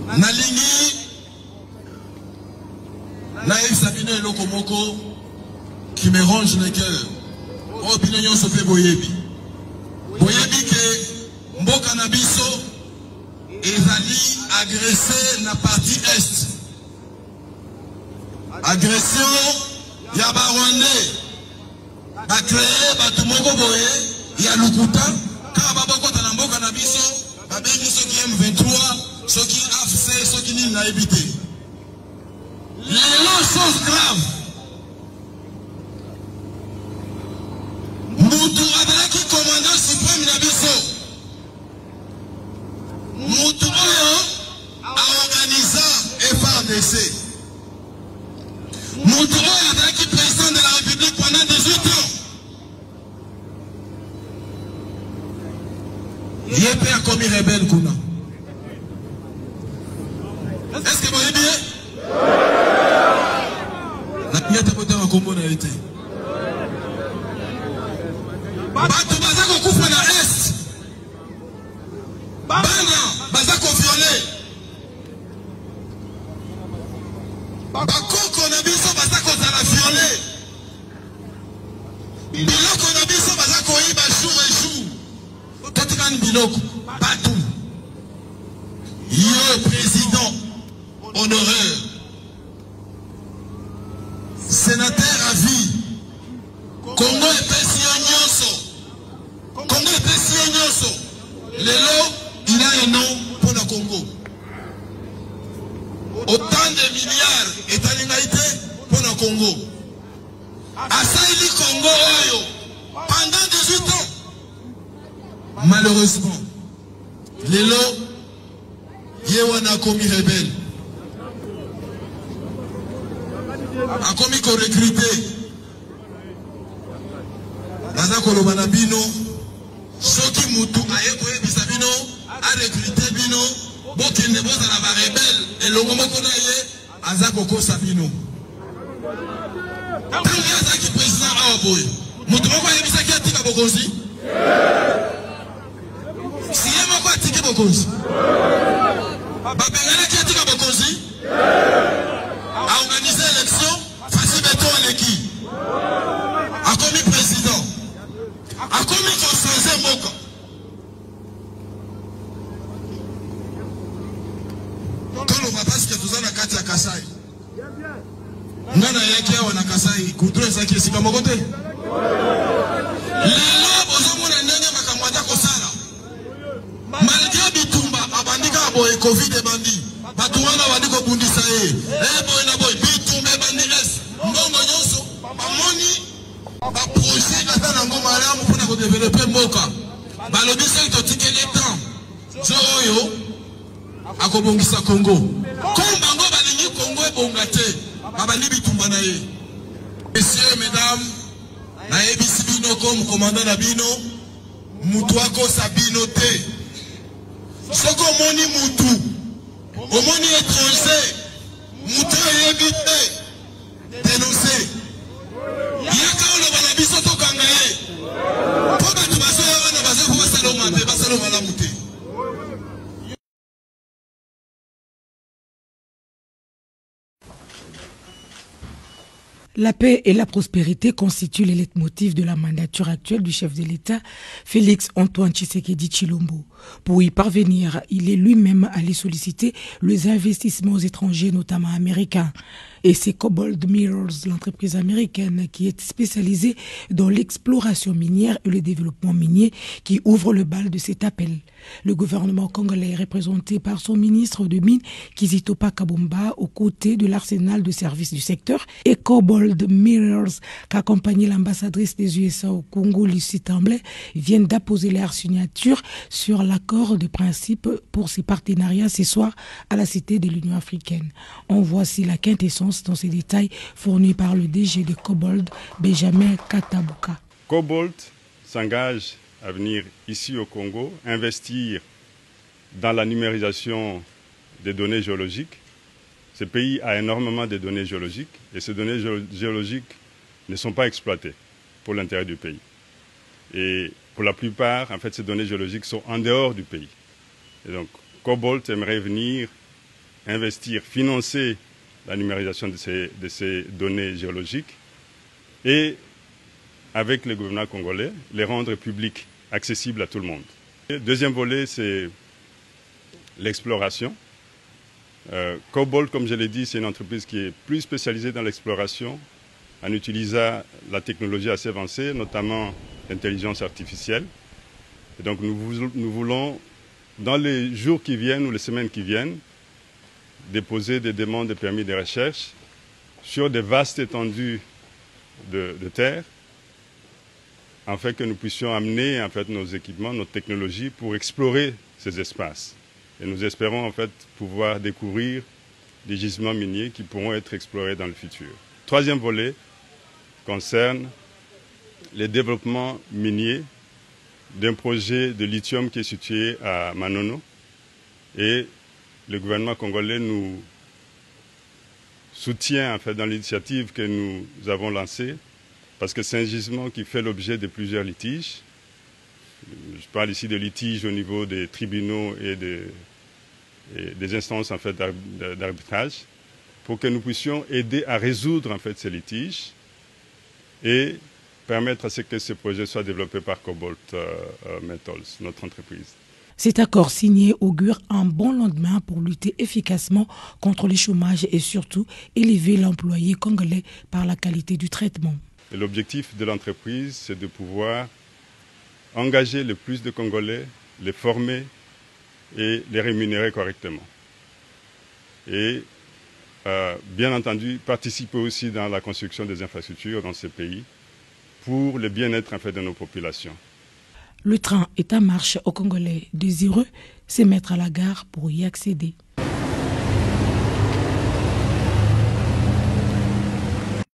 Nalingi Naïf Sabine et Lokomoko qui me ronge le cœur. Opinion se fait Boyebi. Boyebi que Mboka Nabiso ezali agressé la partie est. Agression Yaba Rwandais. A créé Batumoko Boye, Yalukuta, Kababoko Tanamboka Nabiso, Babeni ceux qui aiment 23, ceux qui AFC, ceux qui n'ont pas évité. Les choses graves. Moutou Adelaki, commandant suprême Nabiso. Moutou a organisé FARDC. Moutou Adelaki, président de la République pendant 18 ans. Il est père comme il rebelle Kuna. Est-ce que vous voyez bien? La pièce est en combo n'a été. Bato Bazako Koufra na Est. Bana Bazako violé. Bakoko Nabiso Bazako Zala violé. Biloko Nabiso Bazako Iba jour et jour. Totikan Biloko. Batou. Yo président honoraire. Sénateur à vie. Congo est Pessia Nyonso. Congo est Pessia Nyonso. Lelo, il a un nom pour le Congo. Autant de milliards est à l'égalité pour le Congo. Asaïli Congo Oyo. Pendant 18 ans. Malheureusement, Lelo, Yewana commis rebelle. A commis qu'on recruté. Naza kolobana bino. Soki mutu ayeko ebisa bino. A recruté bino. Bokende boza na ba rebelle. Et longo moko na ye. Aza koko sabino. Tangi aza ki président awaboy. Mutu moko ayebisa ki atika bokonzi. Si ye moko atiki bokonzi. Babengana ki atika bokonzi. A organisé l'élection, Fassi Beto Aleki. A commis président. A commis Constantin Moka. Quand on va passer que tout ça, on a Katia Kassai. On a Yakia, on a Kassai. Koudre, ça qui est si comme côté. Les lobes, on a Nene Makamwada Kosala. Malgré Bitumba, Abandika, Boy, Covid et Bandi. Batouana Wadiko Bundisae. Eh, boy, na boy, Bitumba, Bandiles. Mbongo Nyonso. Bamoni. Ba projet kata na ngoma alamu pour na développer Mboka. Balobisa itotike l'état. So oyo. Akobongisa Congo. Kombango balingi Congo e bongate. Babandi Bitumba na ye. Messieurs, mesdames, na ebisi bino comme commandant na bino. Mutuako Sabino te. Soko moni mutu. Omoni étranger. Mutu évité. Dénoncer. Yaka olo balabiso to kangaye. Po batu basoya wana bazo ko saloma be basaloma la muté. La paix et la prospérité constituent les leitmotifs de la mandature actuelle du chef de l'État, Félix Antoine Tshisekedi Tshilombo. Pour y parvenir, il est lui-même allé solliciter les investissements étrangers, notamment américains. Et c'est Cobalt Mirrors, l'entreprise américaine qui est spécialisée dans l'exploration minière et le développement minier, qui ouvre le bal de cet appel. Le gouvernement congolais est représenté par son ministre de Mines, Kizitopa Kabomba, aux côtés de l'arsenal de services du secteur, et Cobalt Mirrors, qu'accompagnait l'ambassadrice des USA au Congo, Lucie Tremblay, viennent d'apposer leur signature sur l'accord de principe pour ces partenariats ce soir à la Cité de l'Union africaine. En voici la quintessence dans ces détails fournis par le DG de Cobalt, Benjamin Katabuka. Cobalt s'engage à venir ici au Congo, investir dans la numérisation des données géologiques. Ce pays a énormément de données géologiques et ces données géologiques ne sont pas exploitées pour l'intérêt du pays. Et pour la plupart, en fait, ces données géologiques sont en dehors du pays. Et donc, Cobalt aimerait venir investir, financer la numérisation de ces données géologiques et, avec le gouvernement congolais, les rendre publiques, accessibles à tout le monde. Le deuxième volet, c'est l'exploration. Cobalt, comme je l'ai dit, c'est une entreprise qui est plus spécialisée dans l'exploration en utilisant la technologie assez avancée, notamment l'intelligence artificielle. Et donc nous voulons, dans les jours qui viennent ou les semaines qui viennent, déposer des demandes de permis de recherche sur des vastes étendues de terre, afin que nous puissions amener en fait, nos équipements, notre technologie pour explorer ces espaces. Et nous espérons en fait, pouvoir découvrir des gisements miniers qui pourront être explorés dans le futur. Troisième volet concerne les développements miniers d'un projet de lithium qui est situé à Manono. Et le gouvernement congolais nous soutient en fait, dans l'initiative que nous avons lancée, parce que c'est un gisement qui fait l'objet de plusieurs litiges. Je parle ici de litiges au niveau des tribunaux et des instances en fait, d'arbitrage, pour que nous puissions aider à résoudre en fait, ces litiges et permettre à ce que ce projet soit développé par Cobalt Metals, notre entreprise. Cet accord signé augure un bon lendemain pour lutter efficacement contre le chômage et surtout élever l'employé congolais par la qualité du traitement. L'objectif de l'entreprise, c'est de pouvoir engager le plus de Congolais, les former et les rémunérer correctement. Et bien entendu, participer aussi dans la construction des infrastructures dans ces pays pour le bien-être en fait, de nos populations. Le train est en marche aux Congolais désireux se mettre à la gare pour y accéder.